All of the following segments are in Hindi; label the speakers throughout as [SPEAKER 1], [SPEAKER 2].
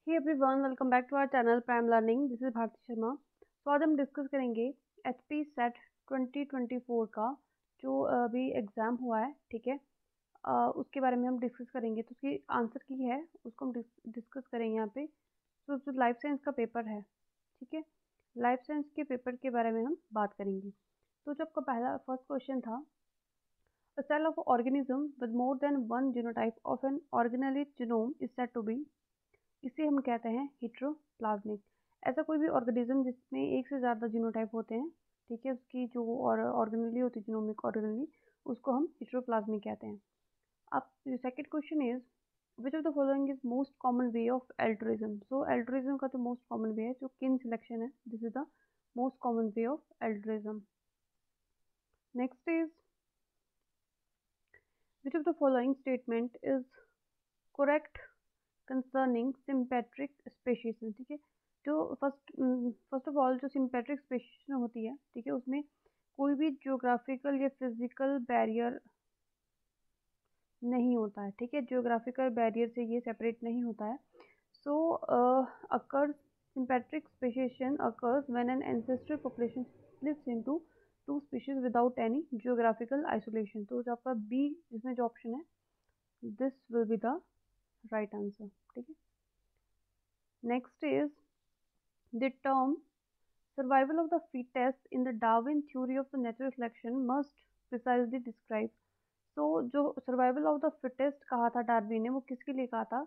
[SPEAKER 1] Hey everyone, welcome back to our channel Prime Learning. This is Bharti Sharma. तो आज हम डिस्कस करेंगे एचपी सेट 2024 का जो अभी एग्ज़ाम हुआ है, ठीक है। उसके बारे में हम डिस्कस करेंगे। तो उसकी आंसर की है उसको हम डिस्कस करेंगे यहाँ पे। तो जो लाइफ साइंस का पेपर है, ठीक है, लाइफ साइंस के पेपर के बारे में हम बात करेंगे। तो जो आपका फर्स्ट क्वेश्चन था, A cell of organism with more than one genotype of an organelle genome is said to be, इसे हम कहते हैं हेट्रोप्लाज्मिक। ऐसा कोई भी ऑर्गेनिज्म जिसमें एक से ज़्यादा जीनोटाइप होते हैं, ठीक है, उसकी जो ऑर्गेनली होती है, जीनोमिक ऑर्गेनली, उसको हम हेट्रोप्लाज्मिक कहते हैं। अब second question is which of the following is most common way of altruism. So altruism का जो मोस्ट कॉमन वे है जो किन सिलेक्शन है, this is the most common way of altruism. Next is which of the following statement is correct concerning sympatric species. ठीक है, जो फर्स्ट ऑफ ऑल जो सिम्पेट्रिक स्पेशीज होती है, ठीक है, उसमें कोई भी जियोग्राफिकल या फिजिकल बैरियर नहीं होता है, ठीक है, जियोग्राफिकल बैरियर से ये सेपरेट नहीं होता है। So occurs sympatric speciation occurs when an ancestral population splits into two species without any geographical isolation. तो जो आपका बी इसमें जो ऑप्शन है, this will be the right answer. ठीक है, next is the term survival of the fittest in the Darwin theory of the natural selection must precisely describe। तो जो सर्वाइवल ऑफ द फिटेस्ट कहा था डार्विन ने, वो किसके लिए कहा था?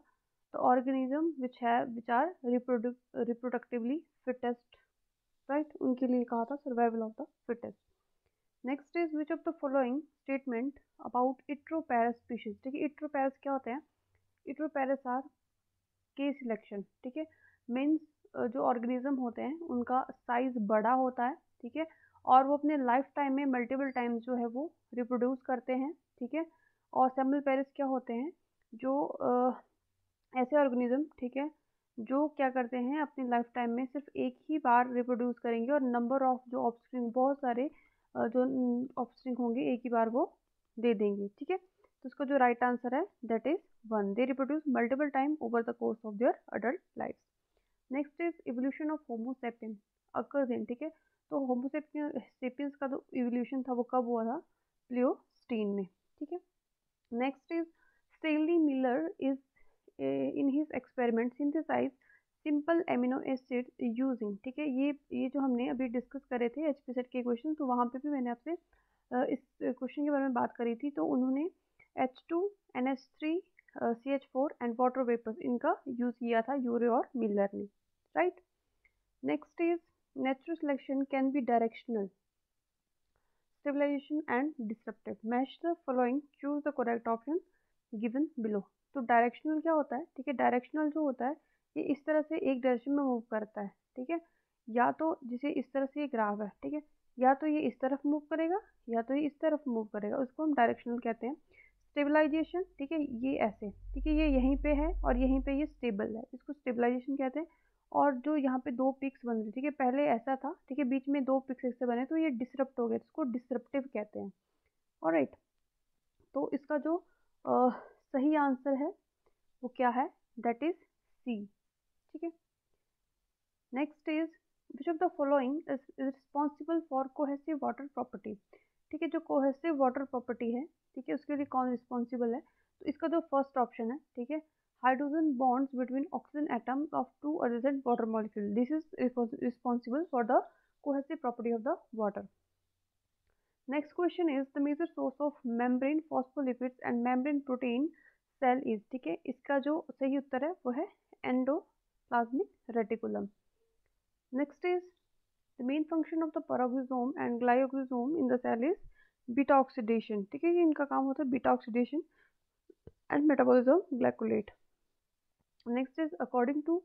[SPEAKER 1] तो organism which are reproductively fittest, right, उनके लिए कहा था survival of the fittest. Next is which of the following statement about iteroparous species. ठीक है, इट्रोपैरस क्या होते हैं? Iteroparous are K selection. ठीक है, मीन्स जो ऑर्गेनिज्म होते हैं उनका साइज बड़ा होता है, ठीक है, और वो अपने लाइफ टाइम में मल्टीपल टाइम्स जो है वो रिप्रोड्यूस करते हैं, ठीक है। और सेम्बल पेरिस क्या होते हैं? जो ऐसे ऑर्गेनिज्म, ठीक है, जो क्या करते हैं अपनी लाइफ टाइम में सिर्फ एक ही बार रिप्रोड्यूस करेंगे और नंबर ऑफ जो ऑफस्प्रिंग, बहुत सारे जो ऑफस्प्रिंग होंगे एक ही बार वो दे देंगे, ठीक है। तो इसका जो राइट आंसर है that is 1। They reproduce multiple time over the course of their adult life. Next is evolution of homo sapien occurs in, ठीक है, तो होमो सेपियंस का जो इवोल्यूशन था वो कब हुआ था? प्लियोस्टीन में, ठीक है। Next is Stanley Miller is in his experiment synthesize simple amino acid using, ठीक है, ये जो हमने अभी डिस्कस करे थे एचपी सेट के क्वेश्चन, तो वहाँ पे भी मैंने आपसे इस क्वेश्चन के बारे में बात करी थी। तो उन्होंने H2NH3 CH4 and water vapours इनका यूज किया था, यूरे और मिलर ने, right. Next is natural selection can be directional, stabilization and disruptive. Match the following, choose the correct option given below. तो डायरेक्शनल क्या होता है? ठीक है, डायरेक्शनल जो होता है ये इस तरह से एक डायरेक्शन में मूव करता है, ठीक है, या तो जिसे इस तरह से ये ग्राफ है, ठीक है, या तो ये इस तरफ मूव करेगा या तो ये इस तरफ मूव करेगा, उसको हम डायरेक्शनल कहते हैं। स्टेबलाइजेशन, ठीक है, ये ऐसे, ठीक है, ये यहीं पे है और यहीं पे ये स्टेबल है, इसको स्टेबलाइजेशन कहते हैं। और जो यहाँ पे दो पिक्स बन रही, ठीक है, पहले ऐसा था, ठीक है, बीच में दो पिक्स ऐसे बने तो ये डिसरप्ट हो गए, इसको डिसरप्टिव कहते हैं। ऑलराइट, तो इसका जो सही आंसर है वो क्या है? दैट इज सी, ठीक है। Next is which of the following is responsible for cohesive water property. ठीक है, जो कोहेसिव वाटर प्रॉपर्टी है, ठीक है, उसके लिए कौन रिस्पॉन्सिबल है? तो इसका जो फर्स्ट ऑप्शन है, ठीक है, hydrogen bonds between oxygen atom of two adjacent water molecule, this is responsible for the cohesive property of the water. Next question is the major source of membrane phospholipids and membrane protein cell is, ठीक है, इसका जो सही उत्तर है वो है endoplasmic reticulum. Next is the main function of the peroxisome and glycosome in the cell is beta oxidation, ठीक है, ये इनका काम होता है beta oxidation and metabolism glycolate. Next is according to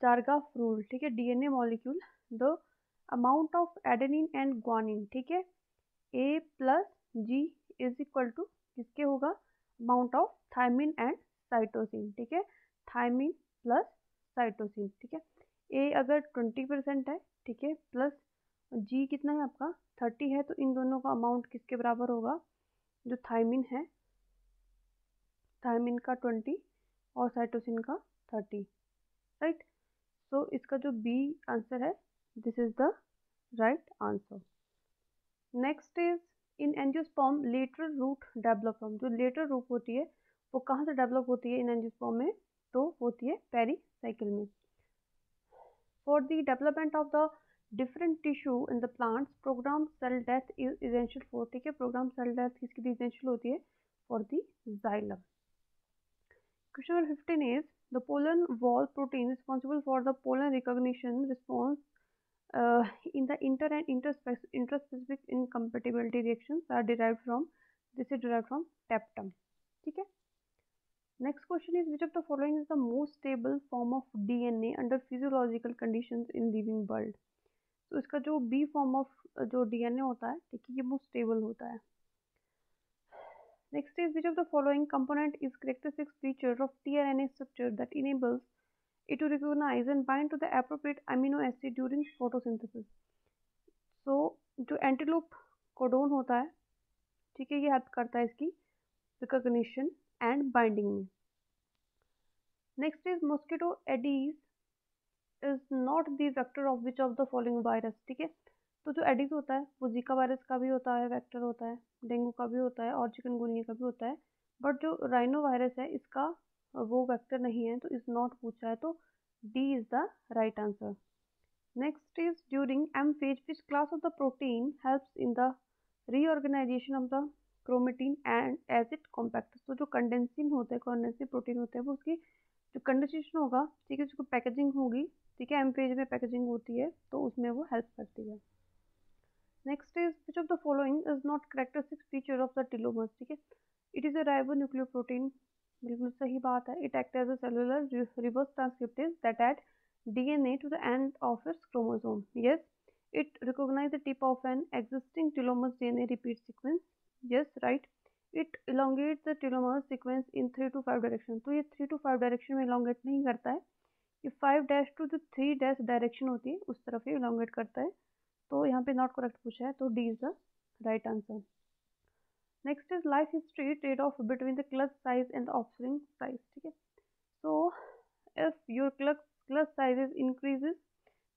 [SPEAKER 1] Chargaff rule, ठीक है, DNA molecule the amount of adenine and guanine, ठीक है, A plus G is equal to किसके होगा? Amount of thymine and cytosine, ठीक है, थायमिन प्लस साइटोसिन, ठीक है। ए अगर 20% है, ठीक है, प्लस जी कितना है आपका 30 है, तो इन दोनों का अमाउंट किसके बराबर होगा? जो थायमिन है, थायमिन का 20 और साइटोसिन का 30, राइट। जो बी आंसर है this is the right answer. Next is in angiosperm lateral root develop from, जो लेटरल रूट होती है वो कहाँ से डेवलप होती है इन एंजियोस्पर्म में, तो होती है पेरीसाइकिल में। For the development of the different tissue in the plants program cell death is essential for, ठीक है, प्रोग्राम सेल डेथ किसके लिए इसेंशियल होती है, for the xylem. Question number 15 is the pollen wall protein responsible for the pollen recognition response in the inter and interspecific incompatibility reactions are derived from, this is derived from tapetum, ठीक है। Next question is which of the following is the most stable form of DNA under physiological conditions in living world। तो इसका जो B form of जो DNA होता है, ठीक है, ये most stable होता है। Next is which of the following component is characteristic feature of tRNA structure that enables it to recognize and bind to the appropriate amino acid during photosynthesis। So जो एंटीलोप कोडोन होता है, ठीक है, ये हेल्प करता है इसकी रिकॉग्निशन एंड बाइंडिंग में। Next is mosquito Aedes is not the vector of which of the following virus, ठीक है। तो जो एडीज होता है वो जीका वायरस का भी होता है, वेक्टर होता है, डेंगू का भी होता है और चिकनगुनिया का भी होता है, बट जो राइनो वायरस है इसका वो वेक्टर नहीं है, तो इज नॉट पूछा है, तो D is the right answer. Next is during M phase which class of the protein helps in the reorganisation of the chromatin and as it compact. तो जो कंडेंसिन होते हैं, कंडेंसिन प्रोटीन होते हैं, वो उसकी जो कंडेंसेशन होगा, ठीक है, उसको पैकेजिंग होगी, ठीक है, एम पेज में पैकेजिंग होती है, तो उसमें वो हेल्प करती है। Next is which of the following is not characteristic feature of the telomeres, ठीक है। इट इज अ राइबोन्यूक्लियोप्रोटीन, बिल्कुल सही बात है। It act as a cellular reverse transcriptase that add DNA to the end of its chromosome. Yes, it recognizes the tip of an existing telomer's DNA repeat sequence. Yes, right. It elongates the telomer's sequence in 3 to 5 direction. तो ये 3 to 5 डायरेक्शन में elongate नहीं करता है, ये 5' to the 3' डायरेक्शन होती है उस तरफ ये elongate करता है, तो यहाँ पे नॉट करेक्ट पूछा है, तो D is the right answer. Next is life history trade off between the clutch size and the offspring size, ठीक है। So if your clutch size increases,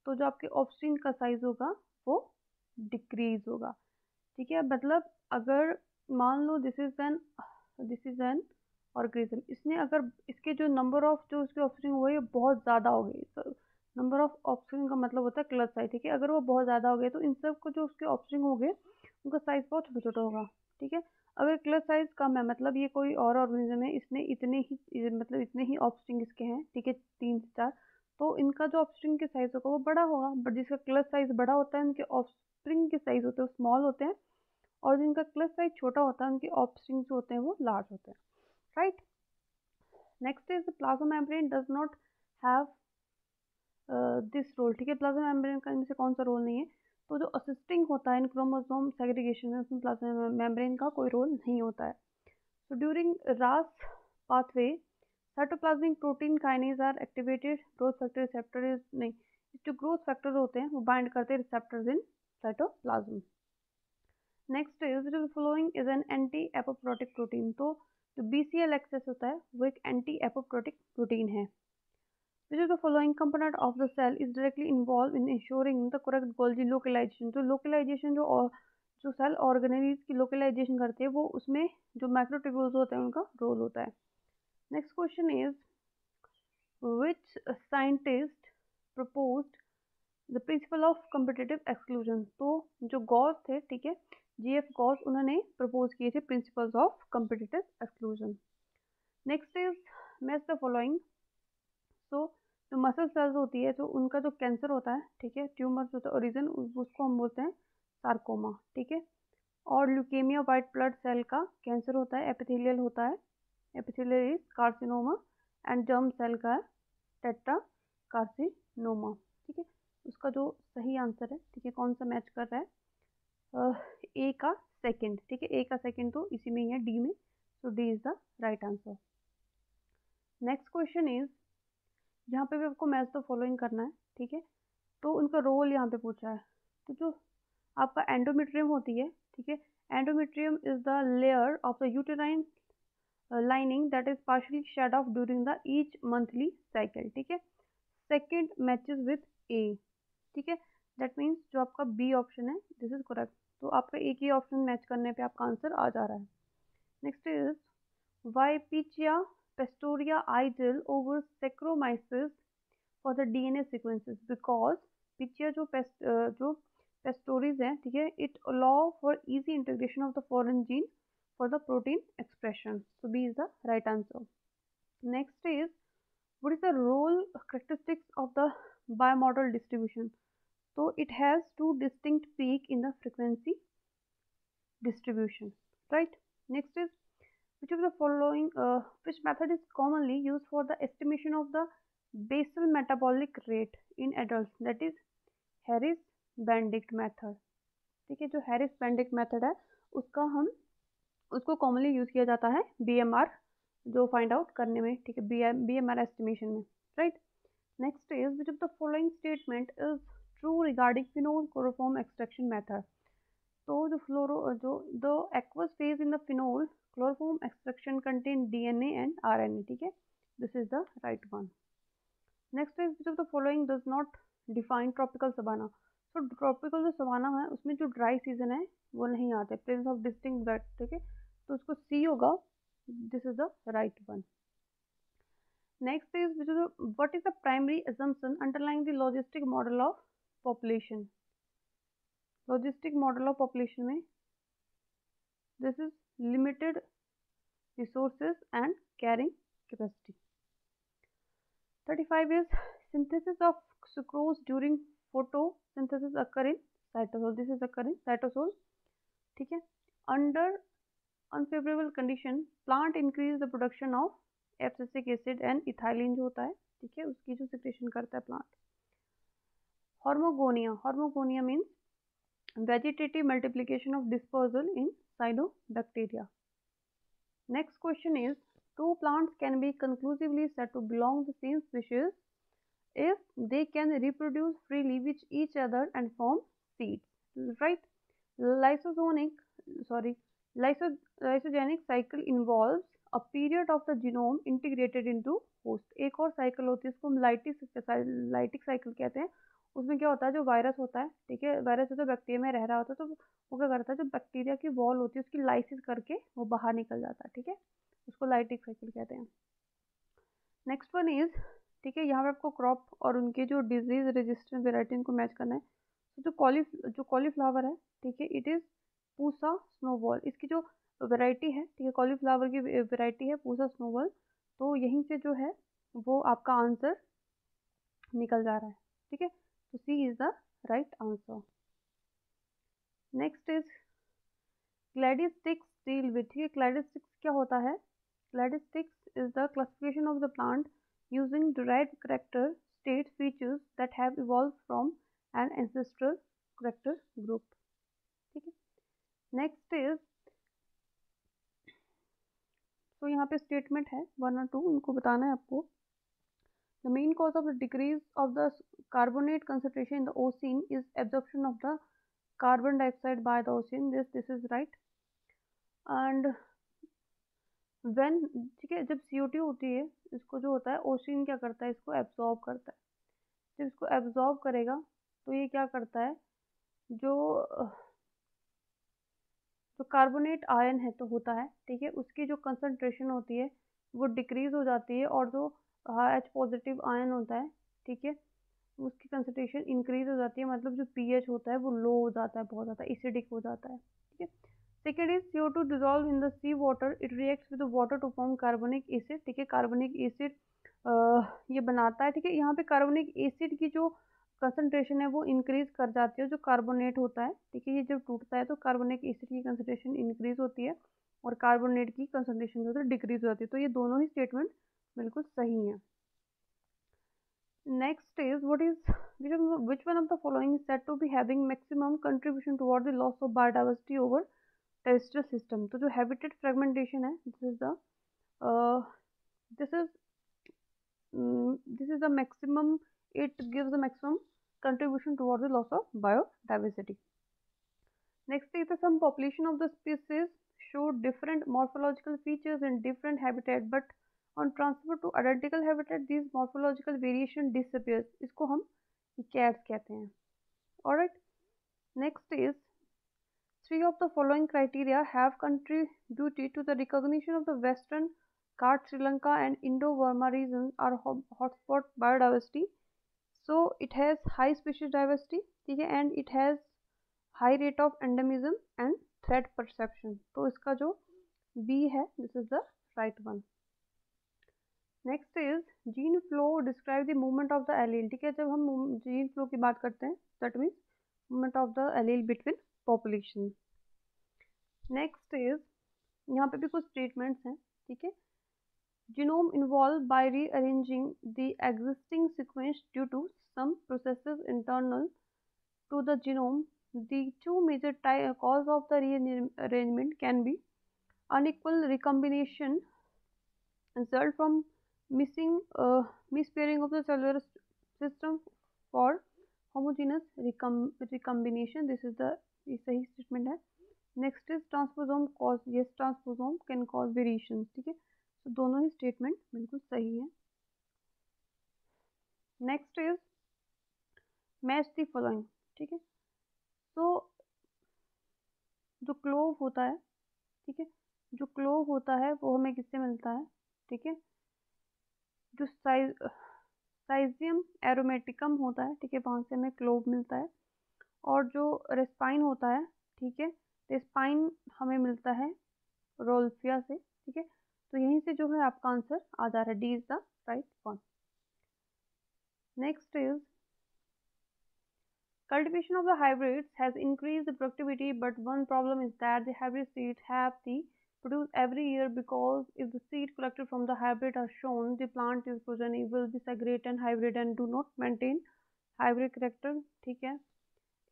[SPEAKER 1] तो जो आपके ऑफस्प्रिंग का साइज होगा वो डिक्रीज होगा, ठीक है। मतलब अगर मान लो दिस इज एन ऑर्गेनिज्म, इसने अगर इसके जो नंबर ऑफ जो उसके ऑफस्प्रिंग हुए बहुत ज़्यादा हो गए, नंबर ऑफ ऑफस्प्रिंग का मतलब होता है क्लच साइज, ठीक है। अगर वो बहुत ज़्यादा हो गए तो इन सब को जो उसके ऑफस्प्रिंग हो गए उनका साइज बहुत छोटा छोटा होगा, ठीक है। अगर क्लच साइज कम है, मतलब ये कोई और ऑर्गेनिज्म है, इसने इतने ही ऑफस्प्रिंग इसके हैं, ठीक है, 3 से 4, तो इनका जो ऑफस्प्रिंग के साइज होगा वो बड़ा होगा, बट जिसका क्लच साइज बड़ा होता है उनके ऑफस्प्रिंग के साइज होते हैं वो स्मॉल होते हैं, और जिनका क्लच साइज छोटा होता है उनके ऑफस्प्रिंग जो होते हैं वो लार्ज होते हैं, right. Next is the plasma membrane does not have this role, ठीक है। प्लाज्मा मेम्ब्रेन का इनमें से कौन सा रोल नहीं है, तो जो असिस्टिंग होता है इन क्रोमोसोम सेग्रीगेशन में उसमें प्लाज्मा मेम्ब्रेन का कोई रोल नहीं होता है। So during Ras pathway cytoplasmic protein kinase are activated, growth factor receptor is नहीं, जो ग्रोथ फैक्टर होते हैं वो बाइंड करते हैं receptors in cytoplasm. Next is the following is an anti apoptotic protein, तो जो BCL एक्सेस होता है वो एक एंटी एपोप्टोटिक प्रोटीन है। Which of the following component of the cell is directly involved in ensuring the correct Golgi localization? जो localization जो सेल ऑर्गेनेल्स की लोकलाइजेशन करते हैं वो उसमें जो माइक्रोट्यूब्यूल्स होते हैं उनका रोल होता है। Next question is which scientist proposed the principle of competitive exclusion, तो जो गॉस थे, ठीक है, GF गॉस, उन्होंने प्रपोज किए थे principles of competitive exclusion. Next is match the following, so जो मसल सेल्स होती है, तो उनका जो कैंसर होता है, ठीक है, ट्यूमर जो ओरिजिन उसको हम बोलते हैं सार्कोमा, ठीक है। और ल्यूकेमिया वाइट ब्लड सेल का कैंसर होता है, एपिथेलियल होता है, epithelial is carcinoma, and germ cell का है टेट्रा कार्सिनोमा, ठीक है। उसका जो सही आंसर है, ठीक है, कौन सा मैच कर रहा है, ए का सेकंड, ठीक है, ए का सेकंड तो इसी में ही है, डी में, तो D is the right answer. Next question is, यहाँ पे भी आपको मैच द फॉलोइंग करना है, ठीक है, तो उनका रोल यहाँ पे पूछा है। तो जो आपका एंडोमेट्रियम होती है, ठीक है, endometrium is the layer of the uterine lining that is partially shed off during the each monthly cycle, ठीक है। सेकेंड मैचेस विथ ए, ठीक है, दैट मीन्स जो आपका बी ऑप्शन है दिस इज करेक्ट। तो आपका एक ही ऑप्शन मैच करने पे आपका आंसर आ जा रहा है। Next is why pichia pastoris ideal over saccharomyces for the DNA sequences, because pichia जो पेस्टोरीज है, ठीक है, it allow for easy integration of the foreign gene for the protein expression. So B is the right answer. Next is what is the role characteristics of the bimodal distribution? So it has two distinct peak in the frequency distribution, right? Next is which of the following which method is commonly used for the estimation of the basal metabolic rate in adults, that is Harris Benedict method। ठीक है, जो हैरिस बेंडिक्ट मेथड है उसको कॉमनली यूज किया जाता है बीएमआर जो फाइंड आउट करने में, ठीक है, बीएमआर एस्टिमेशन में, right. Next is which of the following statement is true regarding phenol chloroform extraction method. तो जो the aqueous phase in the phenol chloroform extraction contain DNA and RNA, ठीक है, this is the right one. Next is which of the following does not define tropical savanna. तो ट्रॉपिकल जो सवाना है उसमें जो ड्राई सीजन है वो नहीं आते, प्रेजेंस ऑफ डिस्टिंक्ट वेट, ठीक है, तो उसको सी होगा, this is the right one. Next is what is the primary assumption underlying the logistic model of population. Logistic model of population में this is limited resources and carrying capacity. 35 is synthesis of sucrose during photosynthesis occur in cytosol, this is occur in cytosol, ठीक है। Under unfavorable condition plant increase the production of abscisic acid and ethylene जो होता है, ठीक है, उसकी जो secretion करता है plant। Hormogonia means vegetative multiplication of dispersal in cyanobacteria। Next question is two plants can be conclusively said to belong to the same species if they can reproduce freely with each other and form seeds, right? Lysogenic cycle involves a period of the genome integrated into host। एक और साइकिल होती है, इसको हम लाइटिक साइकिल कहते हैं। उसमें क्या होता है, जो वायरस होता है, ठीक है, वायरस जो बैक्टीरिया में रह रहा होता है, तो वो क्या करता है, जो बैक्टीरिया की वॉल होती है उसकी लाइसिस करके वो बाहर निकल जाता है, ठीक है, उसको लाइटिक साइकिल कहते हैं। नेक्स्ट वन इज, ठीक है, यहाँ पे आपको क्रॉप और उनके जो डिजीज रेजिस्टेंट वेराइटी इनको मैच करना है। तो जो कॉलीफ्लावर है, ठीक है, इट इज पूसा स्नोबॉल, इसकी जो वेराइटी है, ठीक है, कॉलीफ्लावर की वेराइटी है पूसा स्नोबॉल। तो यहीं से जो है वो आपका आंसर निकल जा रहा है, ठीक है, तो C is the right answer. Next is cladistics deal with, ठीक है, क्लैडिस्टिक्स क्या होता है, cladistics is the classification of the plant using derived character state features that have evolved from an ancestral character group, ठीक है। नेक्स्ट इज, तो यहाँ पे स्टेटमेंट है 1 और 2, उनको बताना है आपको। The main cause of the decrease of the carbonate concentration in the ocean is absorption of the carbon dioxide by the ocean, this is right. And when, ठीक है, जब CO2 होती है, इसको जो होता है ओशन क्या करता है, इसको एब्जॉर्ब करता है। जब इसको एब्जॉर्ब करेगा तो ये क्या करता है, जो कार्बोनेट आयन है तो होता है, ठीक है, उसकी जो कंसंट्रेशन होती है वो डिक्रीज हो जाती है, और जो H पॉजिटिव आयन होता है, ठीक है, उसकी कंसंट्रेशन इंक्रीज हो जाती है, मतलब जो pH होता है वो लो हो जाता है, बहुत ज़्यादा एसिडिक हो जाता है, ठीक है। Second is CO2 dissolve in the sea water, it reacts with water to form carbonic acid, ठीक है, कार्बोनिक एसिड ये बनाता है, ठीक है। यहाँ पे कार्बोनिक एसिड की जो कंसंट्रेशन है वो इंक्रीज कर जाती है, जो कार्बोनेट होता है, ठीक है, ये जब टूटता है तो कार्बोनिक एसिड की कंसंट्रेशन इंक्रीज होती है और कार्बोनेट की कंसंट्रेशन जो है डिक्रीज हो जाती है। तो ये दोनों ही स्टेटमेंट बिल्कुल सही है। Next is what is which one of the following is said to be having maximum contribution toward the loss of biodiversity over terrestrial system। तो जो habitat fragmentation है, this is the maximum, it gives the maximum contribution toward the loss of biodiversity। Next is some population of the species show different morphological features in different habitat, but on transfer to identical habitat these morphological variation disappears। इसको हम ये कैट्स कहते हैं। Alright, next is 3 of the following criteria have contributed to the recognition of the Western Ghat, Sri Lanka and Indo-Burma regions are hotspot biodiversity. So it has high species diversity, ठीक है, and it has high rate of endemism and threat perception. तो इसका जो B है, this is the right one. Next is gene flow describe the movement of the allele. ठीक है, जब हम gene flow की बात करते हैं, that means movement of the allele between population. Next is यहाँ पे भी कुछ statements हैं, ठीक है. Genome involved by rearranging the existing sequence due to some processes internal to the genome. The two major cause of the rearrangement can be unequal recombination result from mispairing of the cellular system for homogeneous recombination. This is the सही statement है. Next is transposome cause. Yes, transposome can cause variations. ठीक है, तो दोनों ही statement बिल्कुल सही है. Next is match the following. ठीक है, तो जो क्लोव होता है, ठीक है, जो क्लोव होता है वो हमें किससे मिलता है, ठीक है, जो साइजियम एरोमेटिकम होता है, ठीक है, वहाँ से हमें क्लोव मिलता है. और जो रेस्पाइन होता है, ठीक है, रेस्पाइन हमें मिलता है रोल्फिया से. ठीक है, तो यहीं से जो है आपका आंसर आ जा रहा है. D is the right one. Next is cultivation of the hybrids has increased the productivity, but one problem is that the hybrid seeds have to produce every year, because if the seed collected from the hybrid are shown, the plant is progeny will be segregated and hybrid and do not maintain hybrid character. ठीक है,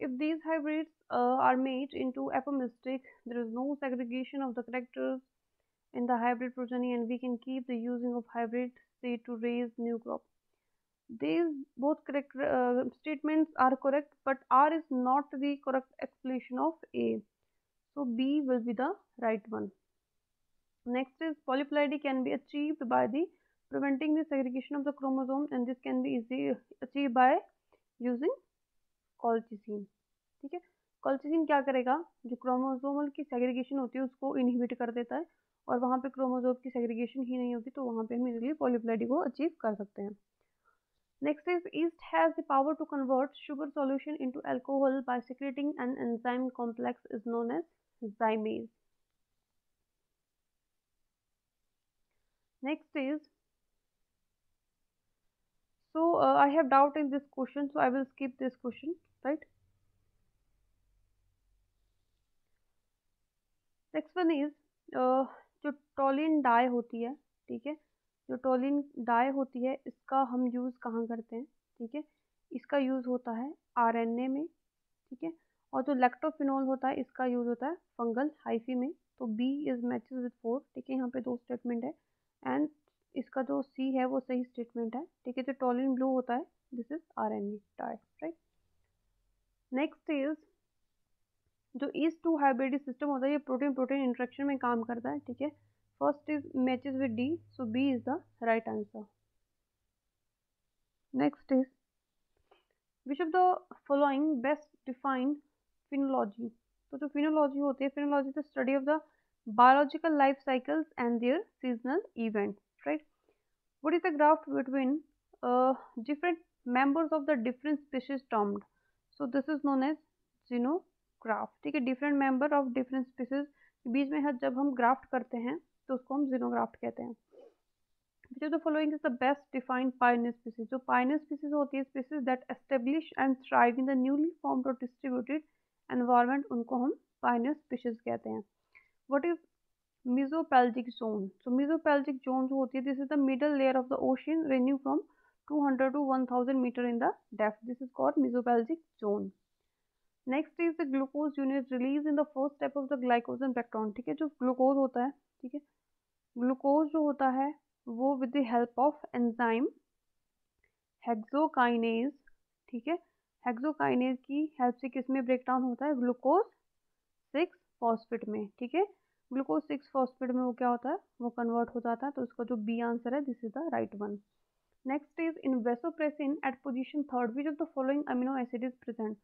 [SPEAKER 1] if these hybrids are made into apomestic, there is no segregation of the characters in the hybrid progeny, and we can keep the using of hybrid seed to raise new crop. These both correct statements are correct, but R is not the correct explanation of A. So B will be the right one. Next is polyploidy can be achieved by the preventing the segregation of the chromosome, and this can be easily achieved by using colchicine. ठीक है, colchicine क्या करेगा, जो क्रोमोसोमल की सेग्रीगेशन होती है उसको इनहिबिट कर देता है, और वहाँ पे क्रोमोसोम की सेग्रीगेशन ही नहीं होती, तो वहाँ पे हम इजीली पॉलीप्लॉइडी को अचीव कर सकते हैं. Next is yeast has the power to convert sugar solution into alcohol by secreting an enzyme complex is known as zymase. Next is, so I have doubt in this question, so I will skip this question, right? Next one is जो टोलिन डाई होती है, ठीक है, जो टोलिन डाई होती है इसका हम यूज़ कहाँ करते हैं, ठीक है, इसका यूज़ होता है आरएनए में, ठीक है, और जो लैक्टोफिनोल होता है इसका यूज़ होता है फंगल हाइफी में. तो बी इज मैचेस विद 4. ठीक है, यहाँ पे दो स्टेटमेंट है एंड इसका जो सी है वो सही स्टेटमेंट है. ठीक है, जो टोलिन ब्लू होता है this is RNA dye, right. Next is जो ईस्ट टू हाइब्रिड सिस्टम होता है ये प्रोटीन प्रोटीन इंटरेक्शन में काम करता है. ठीक है, first is matches with D, so B is the right answer. Next is which of the following best define phenology. तो जो फिनोलॉजी होती है, phenology the study of the biological life cycles and their seasonal events, right? What is the graph between different members of the different species termed? So this is known as xenograph. ठीक है, different member of different species के बीच में जब हम ग्राफ्ट करते हैं तो उसको हम xenograph कहते हैं. Which of the following is the best defined pioneer species? जो pioneer species होती है, species that establish and thrive in the newly formed or distributed environment, उनको हम pioneer species कहते हैं. What is mesopelagic zone? So mesopelagic zone जो होती है, this is the middle layer of the ocean ranging from 200 to 1000 meter in the depth. This is called mesopelagic zone. Next is the glucose unit released in the first step of the glycogen background. ठीक है, जो ग्लूकोज होता है, ठीक है, ग्लूकोज जो होता है वो with the help of enzyme hexokinase, ठीक है, हेक्सोकाइनेज की हेल्प से किसमें ब्रेक डाउन होता है, ग्लूकोज 6 फॉस्फेट में. ठीक है, ग्लूकोज 6 फॉस्फेट में वो क्या होता है, वो कन्वर्ट हो जाता है. तो इसका जो बी आंसर है this is the right one. Next is in vasopressin at position third which of the following amino acid is present.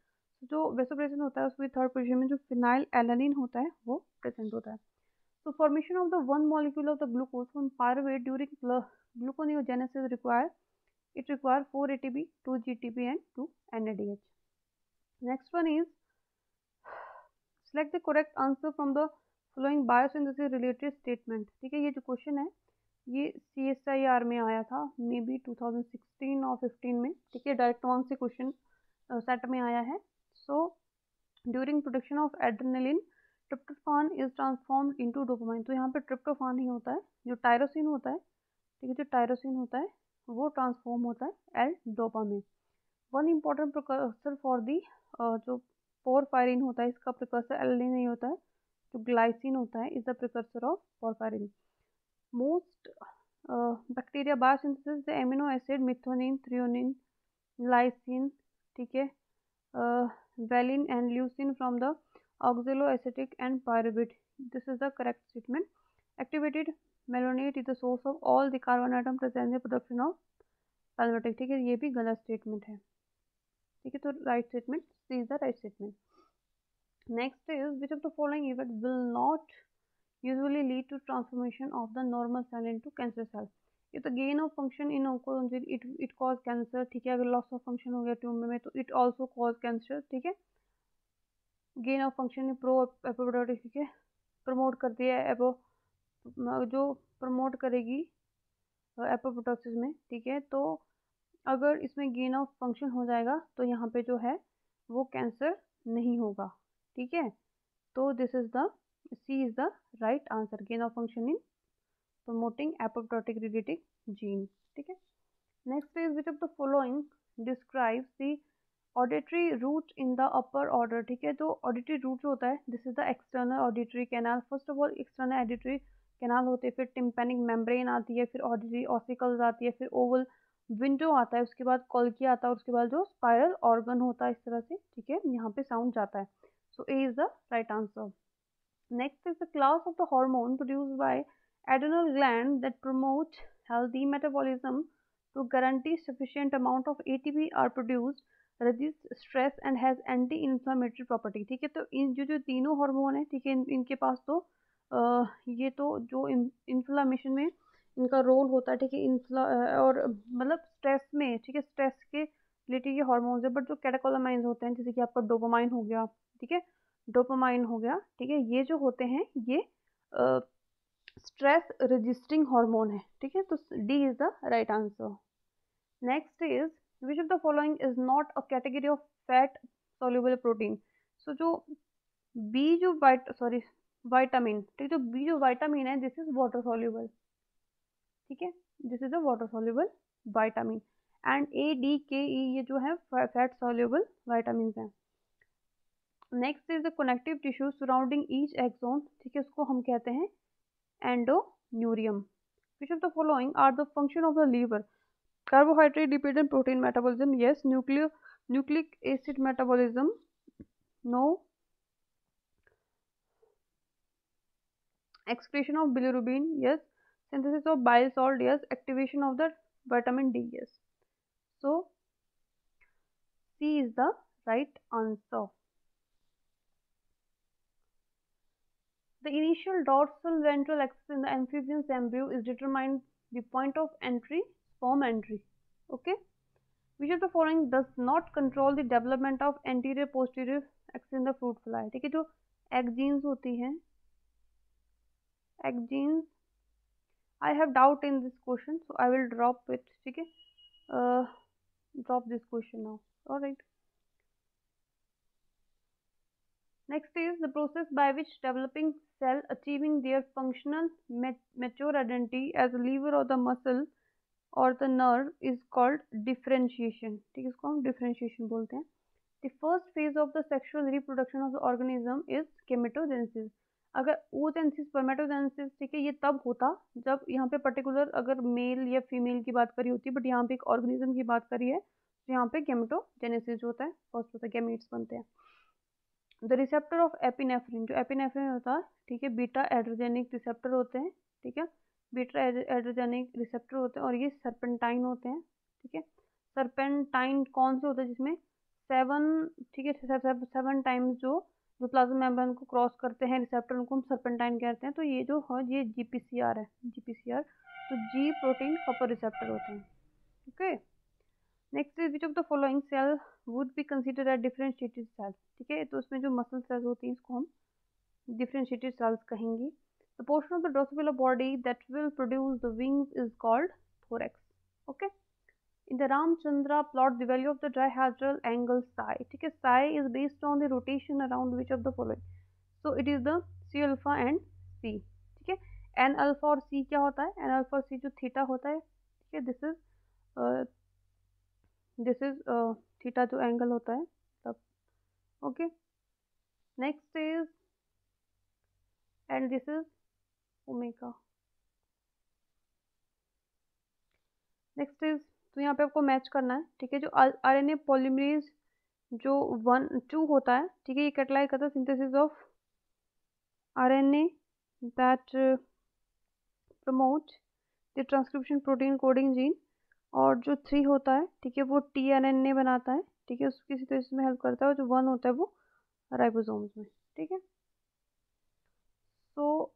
[SPEAKER 1] जो वेसोप्रेसिन होता है उसमें थर्ड पोजीशन में जो फिनाइल एलानिन होता है वो प्रेजेंट होता है। So formation of the one molecule of the glucose from pyruvate during gluconeogenesis require 4 ATP, 2 GTP and 2 NADH. Next one is select the correct answer from the following biosynthesis related statement। ठीक है, ये जो क्वेश्चन है ये CSIR में आया था मे बी 2016 और 15 में। ठीक है, डायरेक्ट वन से क्वेश्चन सेट में आया है। So during production of adrenaline tryptophan is transformed into dopamine. तो यहाँ पे ट्रिप्टोफान ही होता है, जो टायरोसिन होता है, ठीक है, जो टायरोसिन होता है वो ट्रांसफॉर्म होता है L dopamine. One important precursor for the जो पोरफायरिन होता है इसका प्रिकर्सर एलिन नहीं होता है, जो ग्लाइसिन होता है is the precursor of porphyrin. Most bacteria biosynthesis the amino acid methionine, threonine, lysine, ठीक है, valine and leucine from the oxaloacetic and pyruvate. This is the correct statement. Activated malonate is the source of all the carbon atom present in the production of palmitic। ठीक है, ये भी गलत स्टेटमेंट है। ठीक है, तो right statement C is the right statement. Next is which of the following event will not usually lead to transformation of the normal cell into cancer cell। if the gain of function in oncology it cause cancer। ठीक है, अगर लॉस ऑफ फंक्शन हो गया ट्यूमर में तो इट ऑल्सो कॉज कैंसर। ठीक है, gain of function pro apoptotic, ठीक है, प्रमोट करती है एपो, जो प्रमोट करेगी एपोप्टोसिस में। ठीक है, तो अगर इसमें गेन ऑफ फंक्शन हो जाएगा तो यहाँ पे जो है वो कैंसर नहीं होगा। ठीक है, तो this is the C is the right answer, gain of function in promoting apoptotic related gene। ठीक है, next is which of the following describes the auditory route in the upper order. ठीक है, तो ऑडिटरी रूट जो होता है this is the external auditory canal. First of all external auditory canal होते हैं, फिर टिम्पैनिक मेम्ब्रेन आती है, फिर ऑडिटरी ऑसिकल्स आती है, फिर ओवल विंडो आता है, उसके बाद कॉल्की आता है, उसके बाद जो स्पाइरल ऑर्गन होता है इस तरह से। ठीक है, यहाँ पे साउंड जाता है। So A is the right answer. Next is the class of the hormone produced by adrenal gland that promote healthy metabolism to guarantee sufficient amount of ATP are produced, reduce stress and has anti-inflammatory property। ठीक है, तो इन जो तीनों हार्मोन है, ठीक है, इनके पास तो ये तो जो इन्फ्लामेशन में इनका रोल होता है। ठीक है, और मतलब स्ट्रेस में, ठीक है, स्ट्रेस के रिलेटेड ये हार्मोन्स है। बट जो कैटेकोलामाइंस होते हैं जैसे कि आपका डोपामाइन हो गया, ठीक है, डोपामाइन हो गया, ठीक है, ये जो होते हैं ये स्ट्रेस रजिस्टिंग हार्मोन है। ठीक है, तो D is the right answer. Next is which of the following is not a category of fat soluble protein. So जो बी जो वाइटामिन, ठीक है, जो बी जो वाइटामिन है दिस इज वाटर सॉल्युबल। ठीक है, this is a water soluble vitamin. And A D K E ये जो है फैट सॉल्युबल वाइटामिन हैं। Next is the connective tissue surrounding each axon. ठीक है, उसको हम कहते हैं endoneurium। Which of the following are the function of the liver? Carbohydrate dependent protein metabolism, yes. Nucleic acid metabolism, no. Excretion of bilirubin, yes. Synthesis of bile salt, yes. Activation of the vitamin D, yes. So C is the right answer. The initial dorsal ventral axis in the amphibian's embryo is determined the point of entry, sperm entry. Okay. Which of the following does not control the development of anterior posterior axis in the fruit fly। ठीक है, जो egg genes होती हैं, egg genes, I have doubt in this question, so I will drop it। ठीक है, drop this question now। Alright, next is the process by which developing cell achieving their functional mature identity as a lever or the muscle or the nerve is called differentiation। ठीक है, इसको हम differentiation बोलते हैं। The first phase of the sexual reproduction of the organism is gametogenesis। अगर oogenesis spermatogenesis, ठीक है, ये तब होता जब यहाँ पे पर्टिकुलर अगर मेल या फीमेल की बात करी होती है, बट यहाँ पे एक ऑर्गेनिज्म की बात करी है तो यहाँ पे गेमेटोजेनेसिस होता है, फर्स्ट होता है, गैमीट्स बनते हैं। द रिसेप्टर ऑफ एपिनेफ्रिन, जो एपिनेफ्रिन होता है, ठीक है, बीटा एड्रोजेनिक रिसेप्टर होते हैं। ठीक है, बीटा एड्रोजेनिक रिसेप्टर होते हैं और ये सर्पेंटाइन होते हैं, ठीक है। सर्पेंटाइन कौन से होते हैं, जिसमें 7, ठीक है, 7 टाइम्स जो प्लाज्मा मेम्ब्रेन को क्रॉस करते हैं रिसेप्टर, उनको हम सर्पेंटाइन कहते हैं। तो ये जो है ये GPCR है, GPCR, तो G प्रोटीन कपर रिसेप्टर होते हैं, okay. Next is which of the following cell would be considered as differentiated cell, ठीक है। तो उसमें जो मसल सेल्स होती हैं इसको हम differentiated cells कहेंगे। The portion of the drosophila body that will produce the wings is called thorax. Okay. In the Ramchandra plot, the value of the dihedral angle psi. ठीक है, psi is based on the rotation around which of the following. So it is the C alpha and C. ठीक है, N alpha और C क्या होता है? N alpha और C जो थीटा होता है, ठीक है, this is थीटा जो एंगल होता है तब, okay. Next is and this is omega. Next is, तो यहाँ पे आपको मैच करना है, ठीक है। जो RNA पॉलीमरेज जो 1-2 होता है, ठीक है, ये कैटलाइज करता है synthesis of RNA that promote the transcription protein coding gene, और जो 3 होता है, ठीक है, वो tRNA बनाता है, ठीक है, उसकी सिंथेसिस में हेल्प करता है, और जो 1 होता है वो राइबोसोम्स में, ठीक है। सो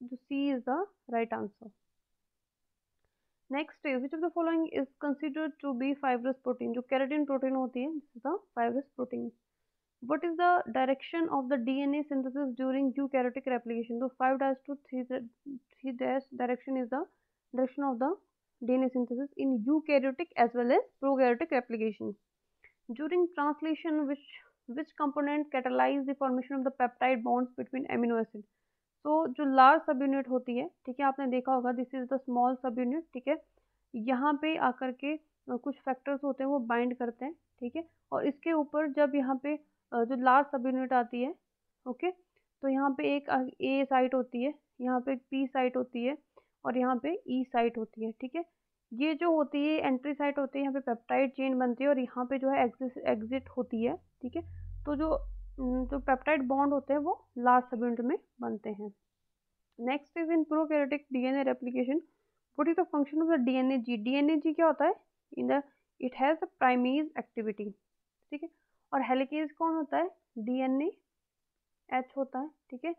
[SPEAKER 1] जो C is the right answer. Next is which of the following is considered to be fibrous protein, जो केराटिन प्रोटीन होती है, this is the fibrous protein. What is the direction of the DNA synthesis during eukaryotic replication? So 5' to 3' direction is the direction of the DNA synthesis in eukaryotic as well as prokaryotic replication. During translation, which component catalyze the formation of the peptide bonds between amino acids? तो जो लार्ज सब यूनिट होती है, ठीक है, आपने देखा होगा, दिस इज द स्मॉल सब यूनिट, ठीक है। यहाँ पे आकर के कुछ फैक्टर्स होते हैं वो बाइंड करते हैं, ठीक है, और इसके ऊपर जब यहाँ पे जो लार्ज सब यूनिट आती है, ओके, तो यहाँ पे एक A साइट होती है, यहाँ पे एक P साइट होती है, और यहाँ पे E साइट होती है, ठीक है। ये जो होती है एंट्री साइट होती है, यहाँ पे पेप्टाइड चेन बनती है, और यहाँ पे जो है एग्जिट होती है, ठीक है। तो जो पेप्टाइड बॉन्ड होते हैं वो लार्ज सब यूनिट में बनते हैं। Next is in prokaryotic DNA replication, what is the function of the DNAG? DNAG क्या होता है? In the it has a primase activity, ठीक है, और हेलिकेज कौन होता है? DNAH होता है, ठीक है।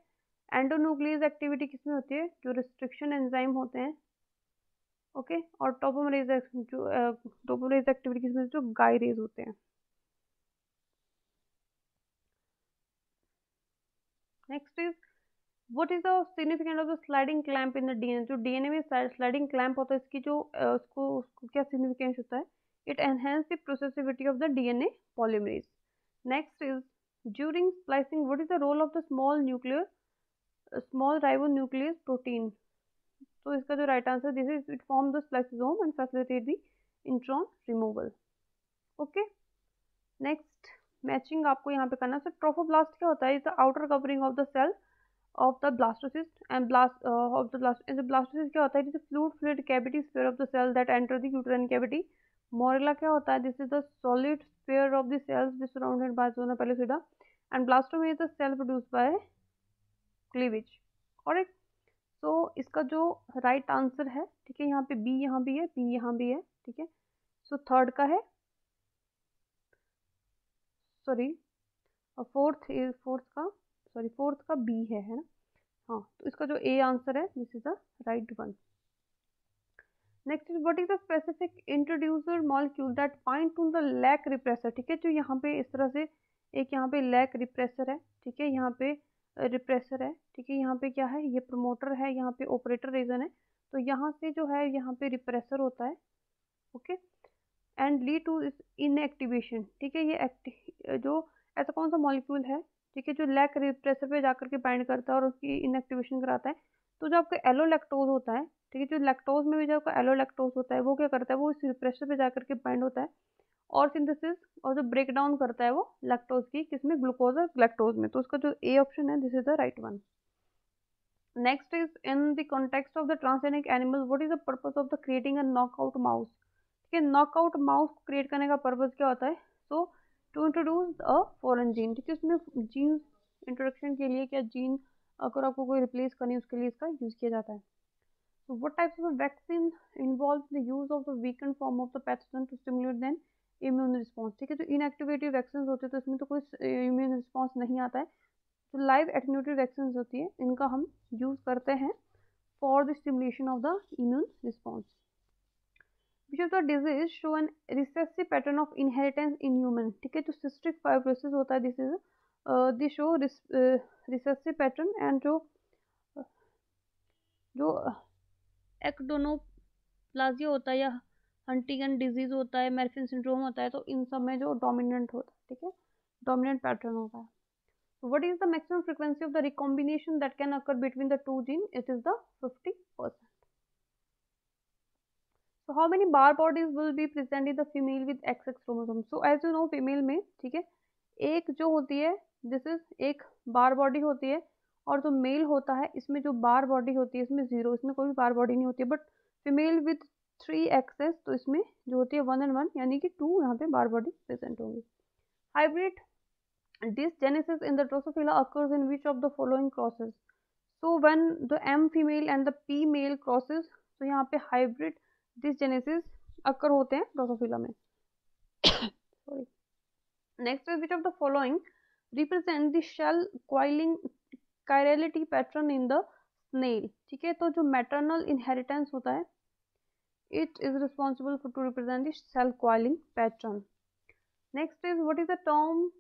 [SPEAKER 1] एंडोन्यूक्लियस एक्टिविटी किसमें होती है? जो रिस्ट्रिक्शन एंजाइम होते हैं, ओके, और टॉपोमरेज एक्टिविटी किसमें? जो गायरेज होते हैं। Next is what is the significance of the sliding clamp in the DNA? जो DNA में स्लाइडिंग क्लैंप होता है, इसकी जो उसको क्या सिग्निफिकेंस होता है? It enhance the processivity of the DNA polymerase. Next is during splicing what is the role of the small ribonucleus protein? तो इसका जो right answer this is it form the spliceosome and facilitate the intron removal, okay. Next matching आपको यहाँ पे करना है। ट्रोफोब्लास्ट क्या होता है? Is the outer covering of the cell of the blastocyst and blastocyst क्या होता है? It is a fluid cavity sphere of the cell that enter the uterine cavity. Morella क्या होता है? This is the solid sphere of the cells which surrounded by zona pellucida, and blastoma is the cell produced by cleavage. और तो इसका जो राइट आंसर है, ठीक है, यहाँ पे B यहाँ भी है, B यहाँ भी है, ठीक है। सो थर्ड का है, सॉरी फोर्थ का B है ना? हाँ, तो इसका जो A आंसर है this is the right one. Next is what is the specific introducer molecule that bind to the lac repressor? ठीक है, जो यहाँ पे इस तरह से एक यहाँ पे लैक रिप्रेसर है, ठीक है, यहाँ पे रिप्रेसर है, ठीक है, यहाँ पे क्या है? ये प्रमोटर है, यहाँ पे ऑपरेटर रीजन है, तो यहाँ से जो है यहाँ पे रिप्रेसर होता है, okay, and lead to inactivation, ठीक है। ये जो ऐसा कौन सा मॉलिक्यूल है, ठीक है, जो लैक रिप्रेसर पे जाकर के बाइंड करता है और उसकी इनएक्टिवेशन कराता है? तो जो आपका एलोलैक्टोज होता है, ठीक है, जो लैक्टोज में भी जो आपका एलोलैक्टोज होता है वो क्या करता है? वो इस रिप्रेसर पे जाकर के बाइंड होता है और सिंथेसिस और जो ब्रेक डाउन करता है वो लैक्टोज की, किसमें? ग्लूकोज और लैक्टोज में। तो उसका जो ए ऑप्शन है this is the right one. Next is in the context of the transgenic animal what is the purpose of the creating a knockout mouse? ठीक है, नॉकआउट माउस क्रिएट करने का पर्पस क्या होता है? So to introduce a foreign gene, ठीक है, उसमें जीन इंट्रोडक्शन के लिए क्या जीन अगर आपको कोई रिप्लेस करनी है उसके लिए इसका यूज किया जाता है। So what types of vaccine involve the use of the weakened form of the pathogen to stimulate then immune response. ठीक है, तो इनएक्टिवेटिव वैक्सीन होते हैं तो इसमें तो कोई इम्यून रिस्पॉन्स नहीं आता है. तो लाइव एटेन्यूएटेड वैक्सीन होती है, इनका हम यूज करते हैं for the stimulation of the immune response. Which of the disease show an recessive pattern of inheritance in human. ठीक है, तो cystic fibrosis होता है, this show recessive pattern. And जो एक्डोनोप्लाजिया होता है या हंटिंगटन डिजीज होता है, मेरफिन सिंड्रोम होता है, तो इन सब में जो डोमिनेंट होता है, ठीक है, डोमिनेंट पैटर्न होता है. What is the maximum frequency of the recombination that can occur between the two genes? It is the 50%. So how many bar bodies will be present in the female with XX chromosome? So as you know, female में, ठीक है, एक जो होती है, दिस इज एक बार बॉडी होती है, और जो मेल होता है इसमें जो बार बॉडी होती है इसमें जीरो, इसमें कोई बार बॉडी नहीं होती है. बट फीमेल विथ 3 एक्सेस, तो इसमें जो होती है 1 and 1 यानी कि 2 यहाँ पे बार बॉडी प्रेजेंट होंगी. Hybrid dysgenesis in the Drosophila occurs in which of the following crosses? So when the M female and the P male crosses, तो यहाँ पे hybrid dysgenesis occur होते हैं Drosophila में. Sorry. Next is which of the following represent the shell coiling chirality pattern in the snail. ठीक है, तो जो maternal inheritance होता है, it is responsible for to represent the shell coiling pattern. Next is what is the term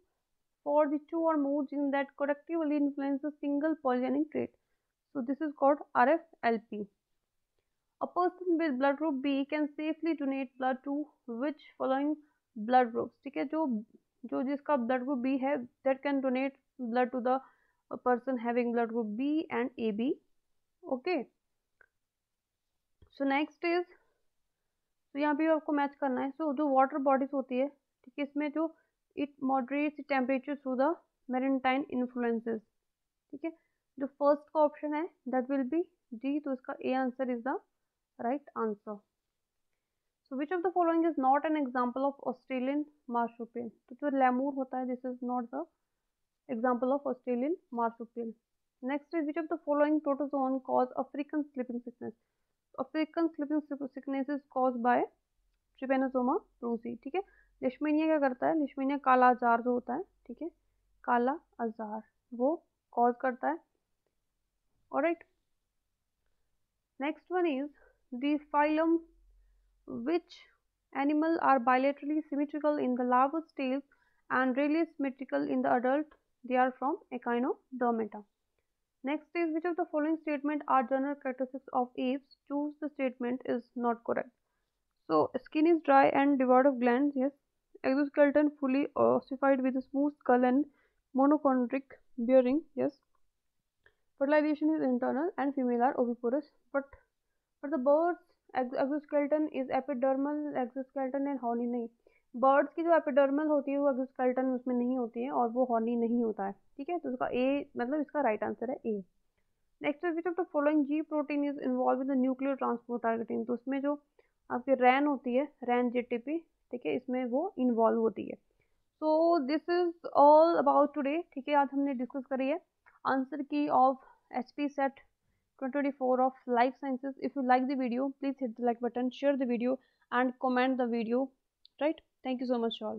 [SPEAKER 1] for the 2 or more genes that collectively influence a single polygenic trait? So this is called RFLP. A person with blood group B can safely donate blood to which following blood groups? ठीक है, जो जिसका blood group B है, that can donate blood to the person having blood group B and AB. Okay. So next is, तो यहाँ पे आपको मैच करना है. So जो water bodies होती है, ठीक है, इसमें जो it moderates the temperature through the maritime influences. ठीक है, जो फर्स्ट का ऑप्शन है that will be D, तो इसका A answer is the right answer. So which of the following is not an example of Australian marsupial? तो जो लेमूर होता है, this is not the example of Australian marsupial. Next is which of the following protozoan cause African sleeping sickness? African sleeping sickness is caused by Trypanosoma brucei. ठीक है, लिशमीनिया क्या करता है? लिशमीनिया काला अजार जो होता है, ठीक है, काला अजार वो कॉज करता है. Alright. Next one is the phylum which animal are bilaterally symmetrical in the larval stage and rarely symmetrical in the adult? They are from Echinodermata. Next is which of the following statement are general characteristics of apes? Choose the statement is not correct. So skin is dry and devoid of glands. Yes. Exoskeleton fully ossified with a smooth skull and monochondric bearing. Yes. Fertilization is internal and female are oviparous. But for the birds exoskeleton is epidermal exoskeleton and horny नहीं. बर्ड्स की जो एपिडर्मल होती है वो एक्सोस्केलेटन उसमें नहीं होती है और वो हॉर्नी नहीं होता है. ठीक है, तो इसका ए मतलब इसका राइट आंसर है A. Next which of the following G protein is involved in the nuclear transport targeting? तो उसमें जो आपकी रैन होती है, रैन जेटीपी, ठीक है, इसमें वो इन्वॉल्व होती है. So this is all about today. ठीक है, आज हमने डिस्कस करी है आंसर की of HP set 2024 of life sciences. If you like the video, please hit the like button, share the video and comment the video. Right, thank you so much all.